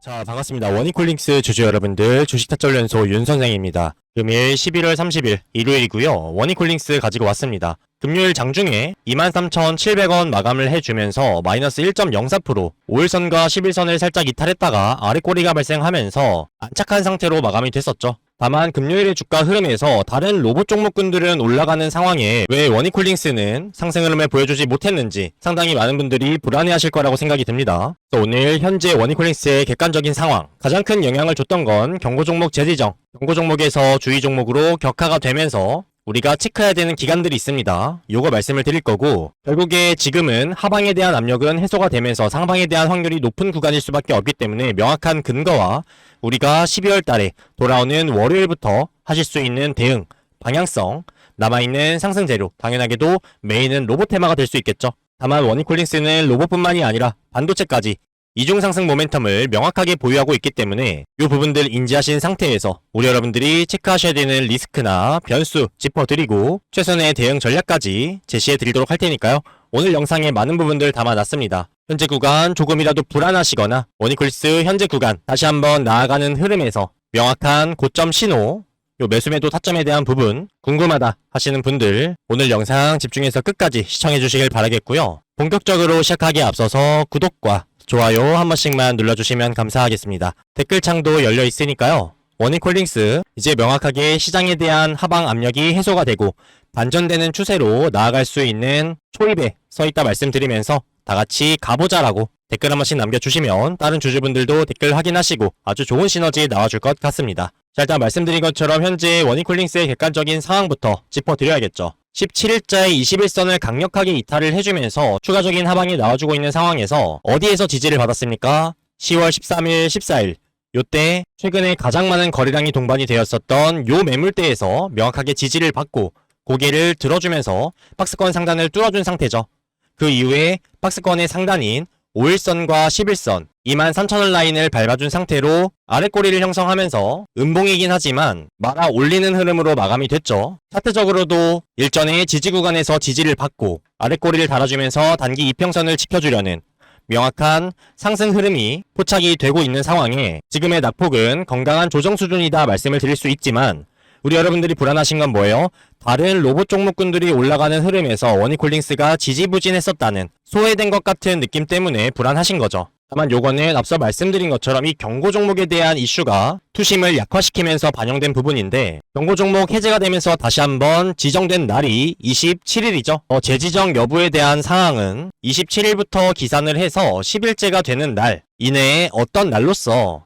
자, 반갑습니다. 워닝콜링스 주주 여러분들, 주식타점연소 윤 선생입니다. 금일 11월 30일 일요일이고요. 워닝콜링스 가지고 왔습니다. 금요일 장중에 23,700원 마감을 해주면서 마이너스 1.04%, 5일선과 11선을 살짝 이탈했다가 아래꼬리가 발생하면서 안착한 상태로 마감이 됐었죠. 다만 금요일의 주가 흐름에서 다른 로봇 종목군들은 올라가는 상황에 왜 워닝콜링스는 상승 흐름을 보여주지 못했는지 상당히 많은 분들이 불안해하실 거라고 생각이 듭니다. 오늘 현재 워닝콜링스의 객관적인 상황, 가장 큰 영향을 줬던 건 경고 종목 재지정, 경고 종목에서 주의 종목으로 격하가 되면서 우리가 체크해야 되는 기간들이 있습니다. 요거 말씀을 드릴 거고, 결국에 지금은 하방에 대한 압력은 해소가 되면서 상방에 대한 확률이 높은 구간일 수밖에 없기 때문에 명확한 근거와 우리가 12월 달에 돌아오는 월요일부터 하실 수 있는 대응, 방향성, 남아있는 상승 재료, 당연하게도 메인은 로봇 테마가 될 수 있겠죠. 다만 워닝콜링스는 로봇뿐만이 아니라 반도체까지 이중 상승 모멘텀을 명확하게 보유하고 있기 때문에 이 부분들 인지하신 상태에서 우리 여러분들이 체크하셔야 되는 리스크나 변수 짚어드리고 최선의 대응 전략까지 제시해드리도록 할 테니까요. 오늘 영상에 많은 부분들 담아놨습니다. 현재 구간 조금이라도 불안하시거나 워닝콜링스 현재 구간 다시 한번 나아가는 흐름에서 명확한 고점 신호, 요 매수매도 타점에 대한 부분 궁금하다 하시는 분들 오늘 영상 집중해서 끝까지 시청해 주시길 바라겠고요. 본격적으로 시작하기에 앞서서 구독과 좋아요 한 번씩만 눌러주시면 감사하겠습니다. 댓글창도 열려 있으니까요. 워닝콜링스 이제 명확하게 시장에 대한 하방 압력이 해소가 되고 반전되는 추세로 나아갈 수 있는 초입에 서있다 말씀드리면서 다같이 가보자라고 댓글 한 번씩 남겨주시면 다른 주주분들도 댓글 확인하시고 아주 좋은 시너지 나와줄 것 같습니다. 자, 일단 말씀드린 것처럼 현재 워닝콜링스의 객관적인 상황부터 짚어드려야겠죠. 17일자의 21선을 강력하게 이탈을 해주면서 추가적인 하방이 나와주고 있는 상황에서 어디에서 지지를 받았습니까? 10월 13일, 14일 요때 최근에 가장 많은 거래량이 동반이 되었었던 요 매물대에서 명확하게 지지를 받고 고개를 들어주면서 박스권 상단을 뚫어준 상태죠. 그 이후에 박스권의 상단인 5일선과 11선 23,000원 라인을 밟아준 상태로 아랫꼬리를 형성하면서 음봉이긴 하지만 말아 올리는 흐름으로 마감이 됐죠. 차트적으로도 일전에 지지 구간에서 지지를 받고 아랫꼬리를 달아주면서 단기 이평선을 지켜주려는 명확한 상승 흐름이 포착이 되고 있는 상황에 지금의 낙폭은 건강한 조정 수준이다 말씀을 드릴 수 있지만 우리 여러분들이 불안하신 건 뭐예요? 다른 로봇 종목군들이 올라가는 흐름에서 워닝콜링스가 지지부진했었다는 소외된 것 같은 느낌 때문에 불안하신 거죠. 다만 요거는 앞서 말씀드린 것처럼 이 경고 종목에 대한 이슈가 투심을 약화시키면서 반영된 부분인데 경고 종목 해제가 되면서 다시 한번 지정된 날이 27일이죠. 재지정 여부에 대한 상황은 27일부터 기산을 해서 10일째가 되는 날 이내에 어떤 날로써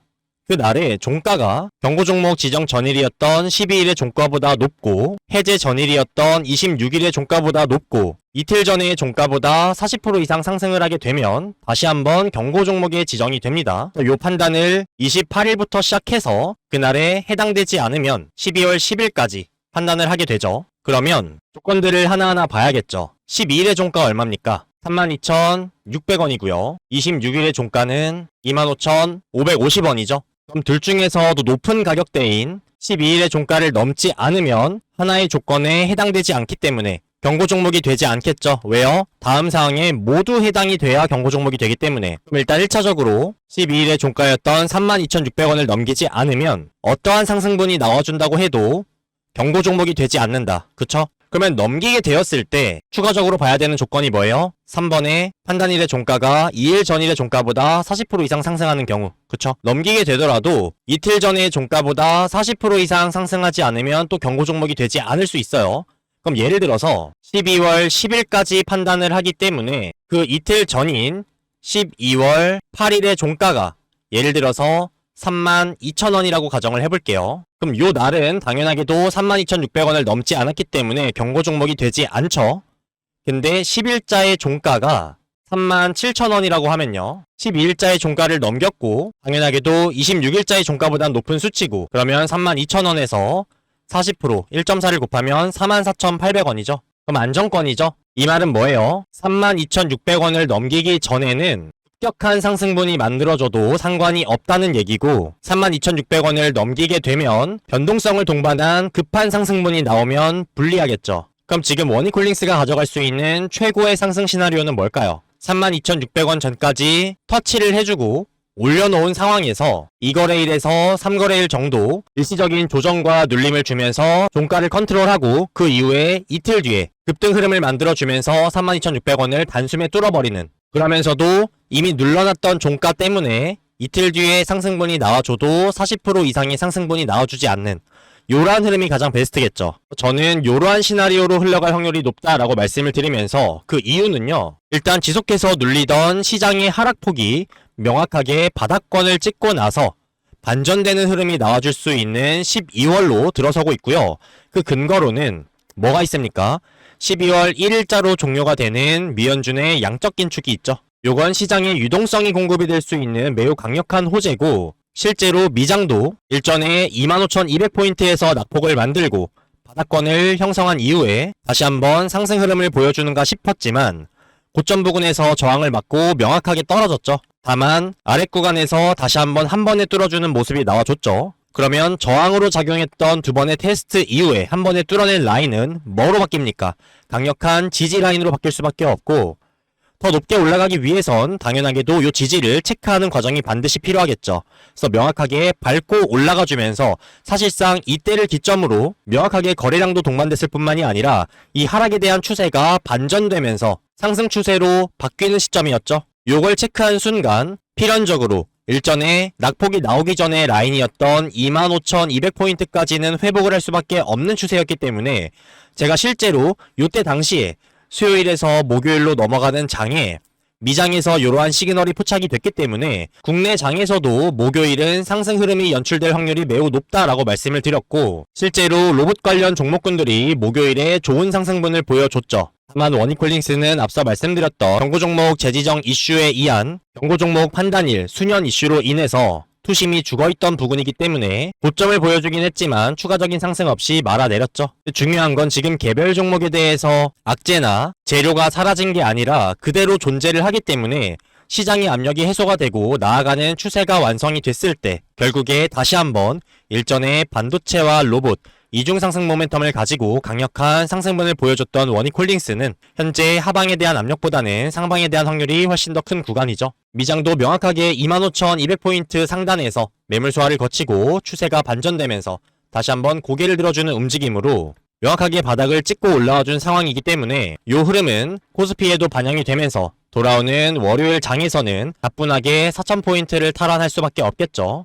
그 날에 종가가 경고 종목 지정 전일이었던 12일의 종가보다 높고 해제 전일이었던 26일의 종가보다 높고 이틀 전의 종가보다 40% 이상 상승을 하게 되면 다시 한번 경고 종목에 지정이 됩니다. 이 판단을 28일부터 시작해서 그날에 해당되지 않으면 12월 10일까지 판단을 하게 되죠. 그러면 조건들을 하나하나 봐야겠죠. 12일의 종가 얼마입니까? 32,600원이고요. 26일의 종가는 25,550원이죠. 그럼 둘 중에서도 높은 가격대인 12일의 종가를 넘지 않으면 하나의 조건에 해당되지 않기 때문에 경고 종목이 되지 않겠죠. 왜요? 다음 사항에 모두 해당이 돼야 경고 종목이 되기 때문에. 그럼 일단 1차적으로 12일의 종가였던 32,600원을 넘기지 않으면 어떠한 상승분이 나와준다고 해도 경고 종목이 되지 않는다. 그쵸? 그러면 넘기게 되었을 때 추가적으로 봐야 되는 조건이 뭐예요? 3번에 판단일의 종가가 2일 전일의 종가보다 40% 이상 상승하는 경우. 그쵸? 넘기게 되더라도 이틀 전의 종가보다 40% 이상 상승하지 않으면 또 경고 종목이 되지 않을 수 있어요. 그럼 예를 들어서 12월 10일까지 판단을 하기 때문에 그 이틀 전인 12월 8일의 종가가 예를 들어서 32,000원이라고 가정을 해볼게요. 그럼 요 날은 당연하게도 32,600원을 넘지 않았기 때문에 경고 종목이 되지 않죠. 근데 10일자의 종가가 37,000원이라고 하면요. 12일자의 종가를 넘겼고 당연하게도 26일자의 종가보다 높은 수치고 그러면 32,000원에서 40% 1.4를 곱하면 44,800원이죠. 그럼 안정권이죠. 이 말은 뭐예요? 32,600원을 넘기기 전에는 급격한 상승분이 만들어져도 상관이 없다는 얘기고 32,600원을 넘기게 되면 변동성을 동반한 급한 상승분이 나오면 불리하겠죠. 그럼 지금 워닝콜링스가 가져갈 수 있는 최고의 상승 시나리오는 뭘까요? 32,600원 전까지 터치를 해주고 올려놓은 상황에서 2거래일에서 3거래일 정도 일시적인 조정과 눌림을 주면서 종가를 컨트롤하고 그 이후에 이틀 뒤에 급등 흐름을 만들어주면서 32,600원을 단숨에 뚫어버리는, 그러면서도 이미 눌러놨던 종가 때문에 이틀 뒤에 상승분이 나와줘도 40% 이상의 상승분이 나와주지 않는 요러한 흐름이 가장 베스트겠죠. 저는 요러한 시나리오로 흘러갈 확률이 높다라고 말씀을 드리면서 그 이유는요, 일단 지속해서 눌리던 시장의 하락폭이 명확하게 바닥권을 찍고 나서 반전되는 흐름이 나와줄 수 있는 12월로 들어서고 있고요. 그 근거로는 뭐가 있습니까? 12월 1일자로 종료가 되는 미연준의 양적 긴축이 있죠. 요건 시장의 유동성이 공급이 될 수 있는 매우 강력한 호재고, 실제로 미장도 일전에 25,200포인트에서 낙폭을 만들고 바닥권을 형성한 이후에 다시 한번 상승 흐름을 보여주는가 싶었지만 고점 부근에서 저항을 맞고 명확하게 떨어졌죠. 다만 아랫 구간에서 다시 한번 한 번에 뚫어주는 모습이 나와줬죠. 그러면 저항으로 작용했던 두 번의 테스트 이후에 한 번에 뚫어낸 라인은 뭐로 바뀝니까? 강력한 지지 라인으로 바뀔 수밖에 없고, 더 높게 올라가기 위해선 당연하게도 이 지지를 체크하는 과정이 반드시 필요하겠죠. 그래서 명확하게 밟고 올라가주면서 사실상 이때를 기점으로 명확하게 거래량도 동반됐을 뿐만이 아니라 이 하락에 대한 추세가 반전되면서 상승 추세로 바뀌는 시점이었죠. 요걸 체크한 순간 필연적으로 일전에 낙폭이 나오기 전에 라인이었던 25,200포인트까지는 회복을 할 수밖에 없는 추세였기 때문에 제가 실제로 요때 당시에 수요일에서 목요일로 넘어가는 장에 미장에서 이러한 시그널이 포착이 됐기 때문에 국내 장에서도 목요일은 상승 흐름이 연출될 확률이 매우 높다라고 말씀을 드렸고, 실제로 로봇 관련 종목군들이 목요일에 좋은 상승분을 보여줬죠. 다만 원익홀딩스는 앞서 말씀드렸던 경고 종목 재지정 이슈에 의한 경고 종목 판단일 수년 이슈로 인해서 투심이 죽어있던 부분이기 때문에 고점을 보여주긴 했지만 추가적인 상승 없이 말아내렸죠. 중요한 건 지금 개별 종목에 대해서 악재나 재료가 사라진 게 아니라 그대로 존재를 하기 때문에 시장의 압력이 해소가 되고 나아가는 추세가 완성이 됐을 때 결국에 다시 한번 일전에 반도체와 로봇 이중 상승 모멘텀을 가지고 강력한 상승분을 보여줬던 원익홀딩스는 현재 하방에 대한 압력보다는 상방에 대한 확률이 훨씬 더 큰 구간이죠. 미장도 명확하게 25,200포인트 상단에서 매물 소화를 거치고 추세가 반전되면서 다시 한번 고개를 들어주는 움직임으로 명확하게 바닥을 찍고 올라와준 상황이기 때문에 이 흐름은 코스피에도 반영이 되면서 돌아오는 월요일 장에서는 가뿐하게 4,000포인트를 탈환할 수밖에 없겠죠.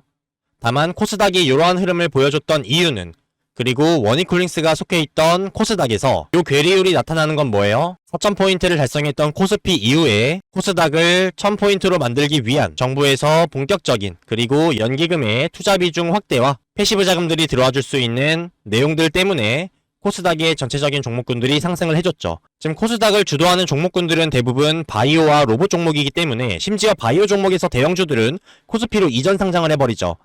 다만 코스닥이 이러한 흐름을 보여줬던 이유는, 그리고 원익홀딩스가 속해 있던 코스닥에서 요 괴리율이 나타나는 건 뭐예요? 4,000포인트를 달성했던 코스피 이후에 코스닥을 1,000포인트로 만들기 위한 정부에서 본격적인 그리고 연기금의 투자 비중 확대와 패시브 자금들이 들어와 줄 수 있는 내용들 때문에 코스닥의 전체적인 종목군들이 상승을 해줬죠. 지금 코스닥을 주도하는 종목군들은 대부분 바이오와 로봇 종목이기 때문에 심지어 바이오 종목에서 대형주들은 코스피로 이전 상장을 해버리죠.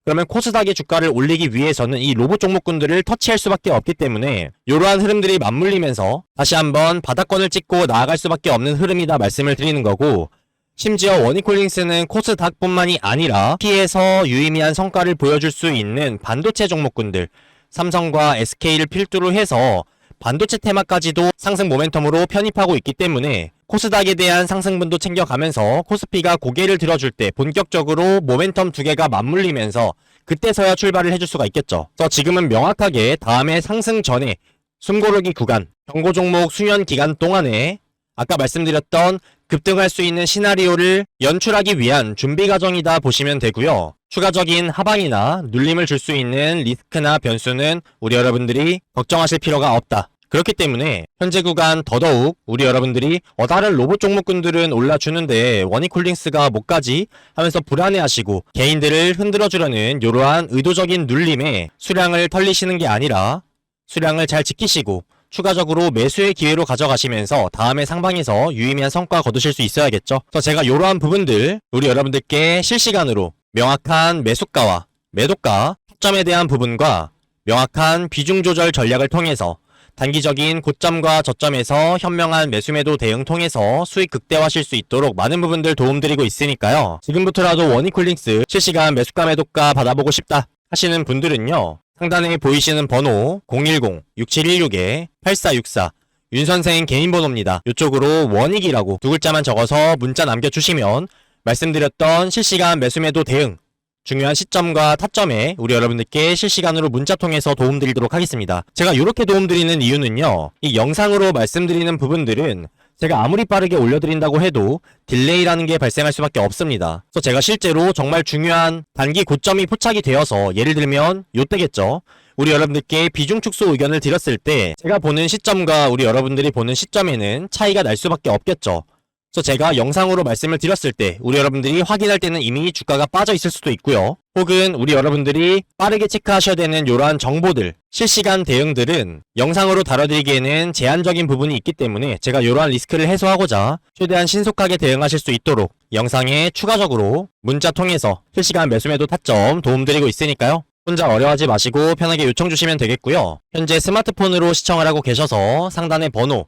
그러면 코스닥의 주가를 올리기 위해서는 이 로봇 종목군들을 터치할 수밖에 없기 때문에 이러한 흐름들이 맞물리면서 다시 한번 바닥권을 찍고 나아갈 수밖에 없는 흐름이다 말씀을 드리는 거고, 심지어 원익홀딩스는 코스닥뿐만이 아니라 P에서 유의미한 성과를 보여줄 수 있는 반도체 종목군들 삼성과 SK를 필두로 해서 반도체 테마까지도 상승 모멘텀으로 편입하고 있기 때문에 코스닥에 대한 상승분도 챙겨가면서 코스피가 고개를 들어줄 때 본격적으로 모멘텀 두 개가 맞물리면서 그때서야 출발을 해줄 수가 있겠죠. 그래서 지금은 명확하게 다음에 상승 전에 숨고르기 구간, 경고 종목 수년 기간 동안에 아까 말씀드렸던 급등할 수 있는 시나리오를 연출하기 위한 준비 과정이다 보시면 되고요. 추가적인 하방이나 눌림을 줄 수 있는 리스크나 변수는 우리 여러분들이 걱정하실 필요가 없다. 그렇기 때문에 현재 구간 더더욱 우리 여러분들이 다른 로봇 종목군들은 올라주는데 원익홀딩스가 못 가지 하면서 불안해하시고 개인들을 흔들어주려는 이러한 의도적인 눌림에 수량을 털리시는 게 아니라 수량을 잘 지키시고 추가적으로 매수의 기회로 가져가시면서 다음에 상방에서 유의미한 성과 거두실 수 있어야겠죠. 그래서 제가 이러한 부분들 우리 여러분들께 실시간으로 명확한 매수가와 매도가 타점에 대한 부분과 명확한 비중 조절 전략을 통해서 단기적인 고점과 저점에서 현명한 매수매도 대응 통해서 수익 극대화하실 수 있도록 많은 부분들 도움드리고 있으니까요. 지금부터라도 원익홀딩스 실시간 매수가 매도가 받아보고 싶다 하시는 분들은요, 상단에 보이시는 번호 010-6716-8464 윤선생 개인 번호입니다. 이쪽으로 원익이라고 두 글자만 적어서 문자 남겨주시면 말씀드렸던 실시간 매수매도 대응, 중요한 시점과 타점에 우리 여러분들께 실시간으로 문자 통해서 도움드리도록 하겠습니다. 제가 이렇게 도움드리는 이유는요, 이 영상으로 말씀드리는 부분들은 제가 아무리 빠르게 올려드린다고 해도 딜레이라는 게 발생할 수밖에 없습니다. 그래서 제가 실제로 정말 중요한 단기 고점이 포착이 되어서, 예를 들면 요때겠죠, 우리 여러분들께 비중 축소 의견을 드렸을 때 제가 보는 시점과 우리 여러분들이 보는 시점에는 차이가 날 수밖에 없겠죠. 그래서 제가 영상으로 말씀을 드렸을 때 우리 여러분들이 확인할 때는 이미 주가가 빠져 있을 수도 있고요. 혹은 우리 여러분들이 빠르게 체크하셔야 되는 이러한 정보들, 실시간 대응들은 영상으로 다뤄드리기에는 제한적인 부분이 있기 때문에 제가 이러한 리스크를 해소하고자 최대한 신속하게 대응하실 수 있도록 영상에 추가적으로 문자 통해서 실시간 매수매도 타점 도움드리고 있으니까요. 혼자 어려워하지 마시고 편하게 요청 주시면 되겠고요. 현재 스마트폰으로 시청을 하고 계셔서 상단의 번호,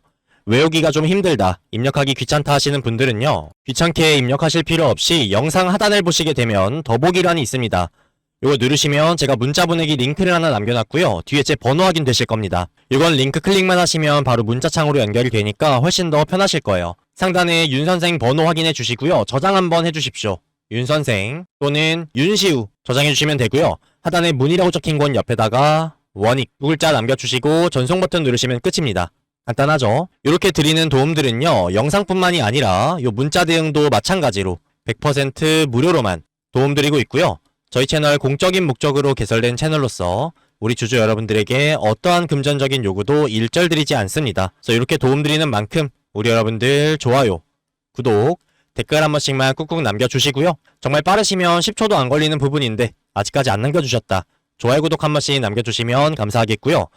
외우기가 좀 힘들다, 입력하기 귀찮다 하시는 분들은요, 귀찮게 입력하실 필요 없이 영상 하단을 보시게 되면 더보기란이 있습니다. 이거 누르시면 제가 문자 보내기 링크를 하나 남겨놨고요. 뒤에 제 번호 확인 되실 겁니다. 이건 링크 클릭만 하시면 바로 문자창으로 연결이 되니까 훨씬 더 편하실 거예요. 상단에 윤선생 번호 확인해 주시고요. 저장 한번 해주십시오. 윤선생 또는 윤시우 저장해 주시면 되고요. 하단에 문이라고 적힌 건 옆에다가 원익 두 글자 남겨주시고 전송 버튼 누르시면 끝입니다. 간단하죠? 이렇게 드리는 도움들은요, 영상뿐만이 아니라 요 문자 대응도 마찬가지로 100% 무료로만 도움드리고 있고요. 저희 채널 공적인 목적으로 개설된 채널로서 우리 주주 여러분들에게 어떠한 금전적인 요구도 일절 드리지 않습니다. 그래서 이렇게 도움드리는 만큼 우리 여러분들 좋아요, 구독, 댓글 한 번씩만 꾹꾹 남겨주시고요. 정말 빠르시면 10초도 안 걸리는 부분인데 아직까지 안 남겨주셨다, 좋아요, 구독 한 번씩 남겨주시면 감사하겠고요.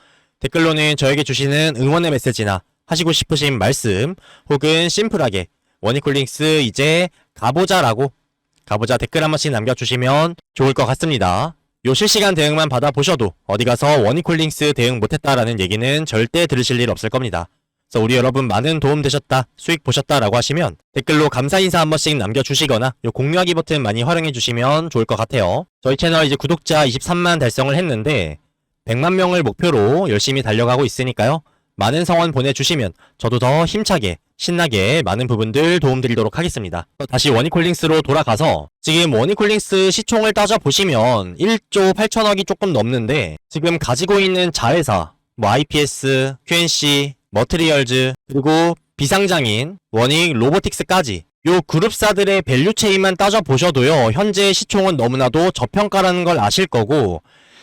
댓글로는 저에게 주시는 응원의 메시지나 하시고 싶으신 말씀, 혹은 심플하게 원익홀딩스 이제 가보자 댓글 한 번씩 남겨주시면 좋을 것 같습니다. 요 실시간 대응만 받아보셔도 어디 가서 원익홀딩스 대응 못했다라는 얘기는 절대 들으실 일 없을 겁니다. 그래서 우리 여러분 많은 도움 되셨다, 수익 보셨다 라고 하시면 댓글로 감사 인사 한 번씩 남겨주시거나 요 공유하기 버튼 많이 활용해 주시면 좋을 것 같아요. 저희 채널 이제 구독자 23만 달성을 했는데 100만 명을 목표로 열심히 달려가고 있으니까요. 많은 성원 보내주시면 저도 더 힘차게 신나게 많은 부분들 도움드리도록 하겠습니다. 다시 원익홀딩스로 돌아가서 지금 원익홀딩스 시총을 따져보시면 1조 8천억이 조금 넘는데, 지금 가지고 있는 자회사 뭐 IPS, QNC, 머트리얼즈, 그리고 비상장인 원익 로보틱스까지 요 그룹사들의 밸류 체인만 따져보셔도요, 현재 시총은 너무나도 저평가라는 걸 아실 거고,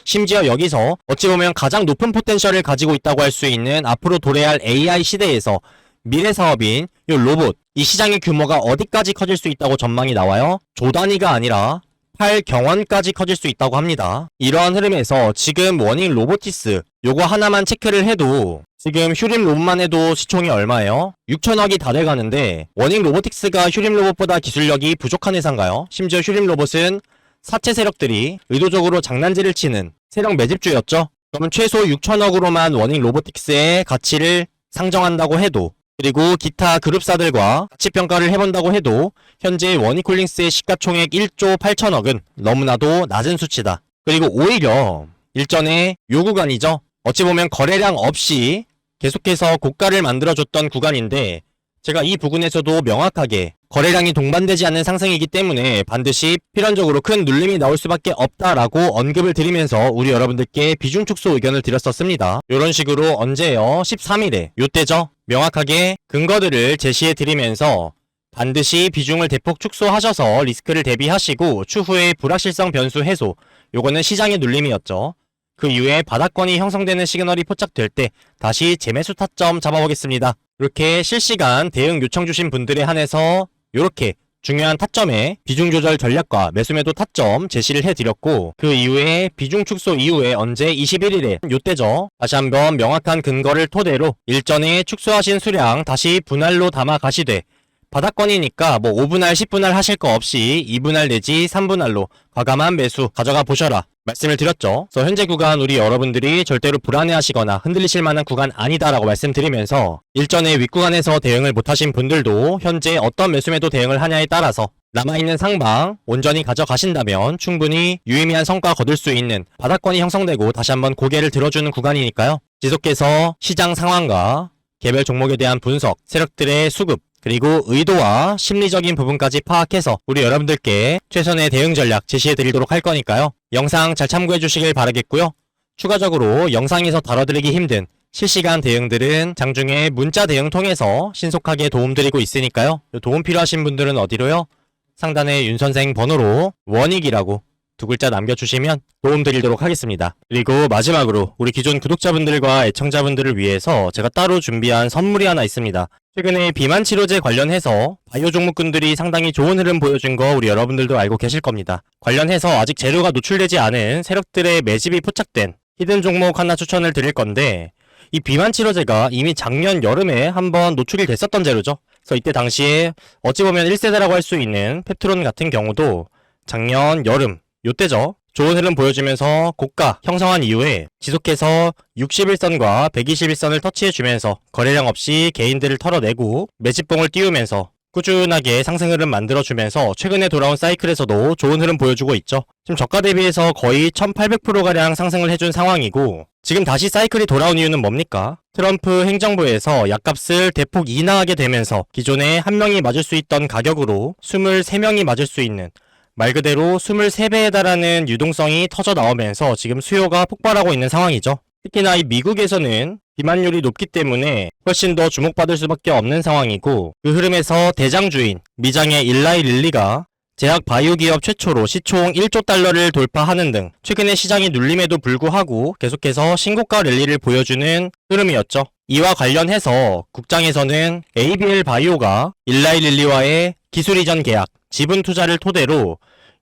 심지어 여기서 어찌 보면 가장 높은 포텐셜을 가지고 있다고 할 수 있는 앞으로 도래할 AI 시대에서 미래 사업인 이 로봇, 이 시장의 규모가 어디까지 커질 수 있다고 전망이 나와요? 조 단위가 아니라 8경원까지 커질 수 있다고 합니다. 이러한 흐름에서 지금 원익 로보티스 요거 하나만 체크를 해도 지금 휴림 로봇만 해도 시총이 얼마예요? 6천억이 다 돼가는데, 원익 로보틱스가 휴림 로봇보다 기술력이 부족한 회사인가요? 심지어 휴림 로봇은 사채 세력들이 의도적으로 장난질을 치는 세력 매집주였죠. 그러면 최소 6천억으로만 원익 로보틱스의 가치를 상정한다고 해도, 그리고 기타 그룹사들과 가치평가를 해본다고 해도 현재 원익홀딩스의 시가총액 1조 8천억은 너무나도 낮은 수치다. 그리고 오히려 일전에 요 구간이죠. 어찌 보면 거래량 없이 계속해서 고가를 만들어줬던 구간인데, 제가 이 부분에서도 명확하게 거래량이 동반되지 않는 상승이기 때문에 반드시 필연적으로 큰 눌림이 나올 수밖에 없다라고 언급을 드리면서 우리 여러분들께 비중 축소 의견을 드렸었습니다. 이런 식으로 언제요? 13일에 요때죠? 명확하게 근거들을 제시해 드리면서 반드시 비중을 대폭 축소하셔서 리스크를 대비하시고 추후에 불확실성 변수 해소, 요거는 시장의 눌림이었죠. 그 이후에 바닥권이 형성되는 시그널이 포착될 때 다시 재매수 타점 잡아보겠습니다. 이렇게 실시간 대응 요청 주신 분들에 한해서 이렇게 중요한 타점에 비중 조절 전략과 매수매도 타점 제시를 해드렸고, 그 이후에 비중 축소 이후에 언제 21일에 요때죠. 다시 한번 명확한 근거를 토대로 일전에 축소하신 수량 다시 분할로 담아 가시되, 바닥권이니까 뭐 5분할 10분할 하실 거 없이 2분할 내지 3분할로 과감한 매수 가져가 보셔라 말씀을 드렸죠. 그래서 현재 구간 우리 여러분들이 절대로 불안해하시거나 흔들리실 만한 구간 아니다라고 말씀드리면서, 일전에 윗구간에서 대응을 못하신 분들도 현재 어떤 매수매도 대응을 하냐에 따라서 남아있는 상방 온전히 가져가신다면 충분히 유의미한 성과 거둘 수 있는 바닥권이 형성되고 다시 한번 고개를 들어주는 구간이니까요. 지속해서 시장 상황과 개별 종목에 대한 분석, 세력들의 수급, 그리고 의도와 심리적인 부분까지 파악해서 우리 여러분들께 최선의 대응 전략 제시해드리도록 할 거니까요. 영상 잘 참고해주시길 바라겠고요. 추가적으로 영상에서 다뤄드리기 힘든 실시간 대응들은 장중에 문자 대응 통해서 신속하게 도움드리고 있으니까요. 도움 필요하신 분들은 어디로요? 상단에 윤선생 번호로 원익이라고 두 글자 남겨주시면 도움드리도록 하겠습니다. 그리고 마지막으로 우리 기존 구독자분들과 애청자분들을 위해서 제가 따로 준비한 선물이 하나 있습니다. 최근에 비만 치료제 관련해서 바이오 종목군들이 상당히 좋은 흐름 보여준 거 우리 여러분들도 알고 계실 겁니다. 관련해서 아직 재료가 노출되지 않은 세력들의 매집이 포착된 히든 종목 하나 추천을 드릴 건데, 이 비만 치료제가 이미 작년 여름에 한번 노출이 됐었던 재료죠. 그래서 이때 당시에 어찌 보면 1세대라고 할 수 있는 펩트론 같은 경우도 작년 여름 요때죠. 좋은 흐름 보여주면서 고가 형성한 이후에 지속해서 61선과 121선을 터치해주면서 거래량 없이 개인들을 털어내고 매집봉을 띄우면서 꾸준하게 상승 흐름 만들어주면서 최근에 돌아온 사이클에서도 좋은 흐름 보여주고 있죠. 지금 저가 대비해서 거의 1800%가량 상승을 해준 상황이고, 지금 다시 사이클이 돌아온 이유는 뭡니까? 트럼프 행정부에서 약값을 대폭 인하하게 되면서 기존에 한 명이 맞을 수 있던 가격으로 23명이 맞을 수 있는, 말 그대로 23배에 달하는 유동성이 터져 나오면서 지금 수요가 폭발하고 있는 상황이죠. 특히나 이 미국에서는 비만율이 높기 때문에 훨씬 더 주목받을 수밖에 없는 상황이고, 그 흐름에서 대장주인 미장의 일라이 릴리가 제약 바이오 기업 최초로 시총 1조 달러를 돌파하는 등 최근에 시장이 눌림에도 불구하고 계속해서 신고가 랠리를 보여주는 흐름이었죠. 이와 관련해서 국장에서는 ABL 바이오가 일라이 릴리와의 기술 이전 계약, 지분 투자를 토대로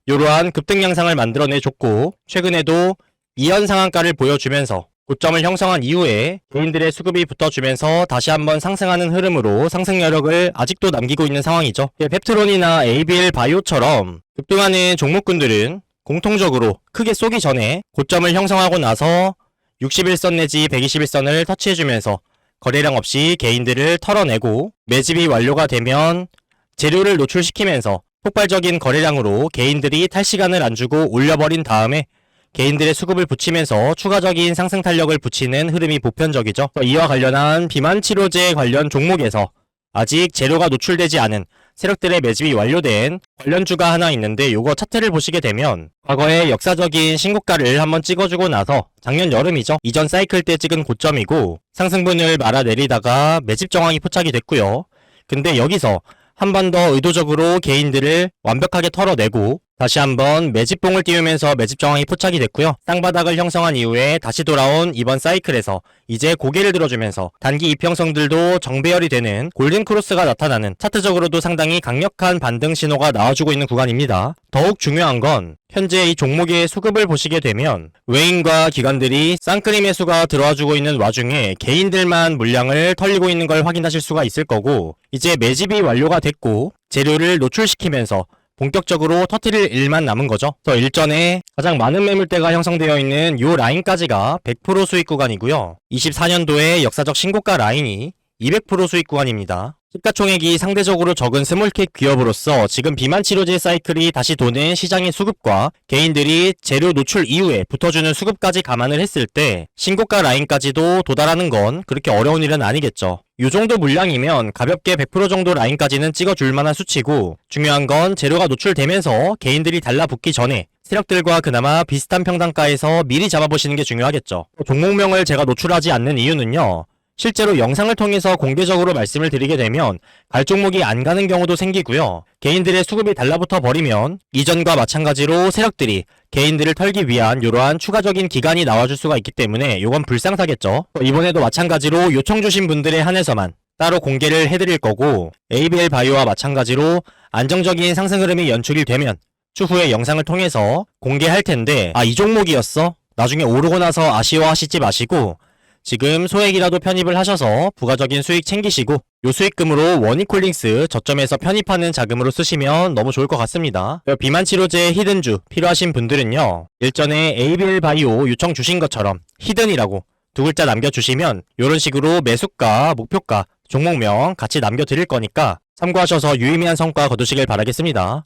이러한 급등 양상을 만들어내줬고, 최근에도 이연 상한가를 보여주면서 고점을 형성한 이후에 개인들의 수급이 붙어주면서 다시 한번 상승하는 흐름으로 상승 여력을 아직도 남기고 있는 상황이죠. 펩트론이나 ABL 바이오처럼 급등하는 종목군들은 공통적으로 크게 쏘기 전에 고점을 형성하고 나서 61선 내지 121선을 터치해주면서 거래량 없이 개인들을 털어내고, 매집이 완료가 되면 재료를 노출시키면서 폭발적인 거래량으로 개인들이 탈시간을 안 주고 올려버린 다음에 개인들의 수급을 붙이면서 추가적인 상승 탄력을 붙이는 흐름이 보편적이죠. 이와 관련한 비만 치료제 관련 종목에서 아직 재료가 노출되지 않은 세력들의 매집이 완료된 관련주가 하나 있는데, 요거 차트를 보시게 되면 과거에 역사적인 신고가를 한번 찍어주고 나서 작년 여름이죠. 이전 사이클 때 찍은 고점이고 상승분을 말아내리다가 매집 정황이 포착이 됐고요. 근데 여기서 한 번 더 의도적으로 개인들을 완벽하게 털어내고 다시 한번 매집봉을 띄우면서 매집 정황이 포착이 됐고요. 땅바닥을 형성한 이후에 다시 돌아온 이번 사이클에서 이제 고개를 들어주면서 단기 이평선들도 정배열이 되는 골든크로스가 나타나는, 차트적으로도 상당히 강력한 반등 신호가 나와주고 있는 구간입니다. 더욱 중요한 건 현재 이 종목의 수급을 보시게 되면 외인과 기관들이 쌍끌이 매수가 들어와주고 있는 와중에 개인들만 물량을 털리고 있는 걸 확인하실 수가 있을 거고, 이제 매집이 완료가 됐고 재료를 노출시키면서 본격적으로 터뜨릴 일만 남은 거죠. 그래서 일전에 가장 많은 매물대가 형성되어 있는 이 라인까지가 100% 수익 구간이고요. 24년도에 역사적 신고가 라인이 200% 수익 구간입니다. 시가총액이 상대적으로 적은 스몰캡 기업으로서 지금 비만 치료제 사이클이 다시 도는 시장의 수급과 개인들이 재료 노출 이후에 붙어주는 수급까지 감안을 했을 때 신고가 라인까지도 도달하는 건 그렇게 어려운 일은 아니겠죠. 이 정도 물량이면 가볍게 100% 정도 라인까지는 찍어줄 만한 수치고, 중요한 건 재료가 노출되면서 개인들이 달라붙기 전에 세력들과 그나마 비슷한 평단가에서 미리 잡아보시는 게 중요하겠죠. 종목명을 제가 노출하지 않는 이유는요, 실제로 영상을 통해서 공개적으로 말씀을 드리게 되면 갈 종목이 안 가는 경우도 생기고요. 개인들의 수급이 달라붙어 버리면 이전과 마찬가지로 세력들이 개인들을 털기 위한 이러한 추가적인 기간이 나와줄 수가 있기 때문에 이건 불상사겠죠. 이번에도 마찬가지로 요청 주신 분들에 한해서만 따로 공개를 해드릴 거고, ABL 바이오와 마찬가지로 안정적인 상승 흐름이 연출이 되면 추후에 영상을 통해서 공개할 텐데, 이 종목이었어? 나중에 오르고 나서 아쉬워하시지 마시고 지금 소액이라도 편입을 하셔서 부가적인 수익 챙기시고 요 수익금으로 원익홀딩스 저점에서 편입하는 자금으로 쓰시면 너무 좋을 것 같습니다. 비만 치료제 히든주 필요하신 분들은요, 일전에 ABL 바이오 요청 주신 것처럼 히든이라고 두 글자 남겨주시면 이런 식으로 매수가, 목표가, 종목명 같이 남겨드릴 거니까 참고하셔서 유의미한 성과 거두시길 바라겠습니다.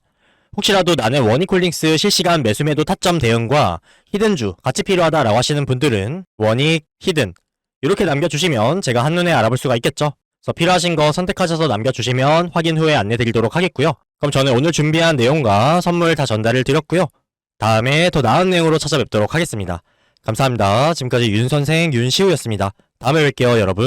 혹시라도 나는 원익홀딩스 실시간 매수매도 타점 대응과 히든주 같이 필요하다라고 하시는 분들은 원익, 히든 이렇게 남겨주시면 제가 한눈에 알아볼 수가 있겠죠. 그래서 필요하신 거 선택하셔서 남겨주시면 확인 후에 안내드리도록 하겠고요. 그럼 저는 오늘 준비한 내용과 선물 다 전달을 드렸고요. 다음에 더 나은 내용으로 찾아뵙도록 하겠습니다. 감사합니다. 지금까지 윤선생 윤시우였습니다. 다음에 뵐게요, 여러분.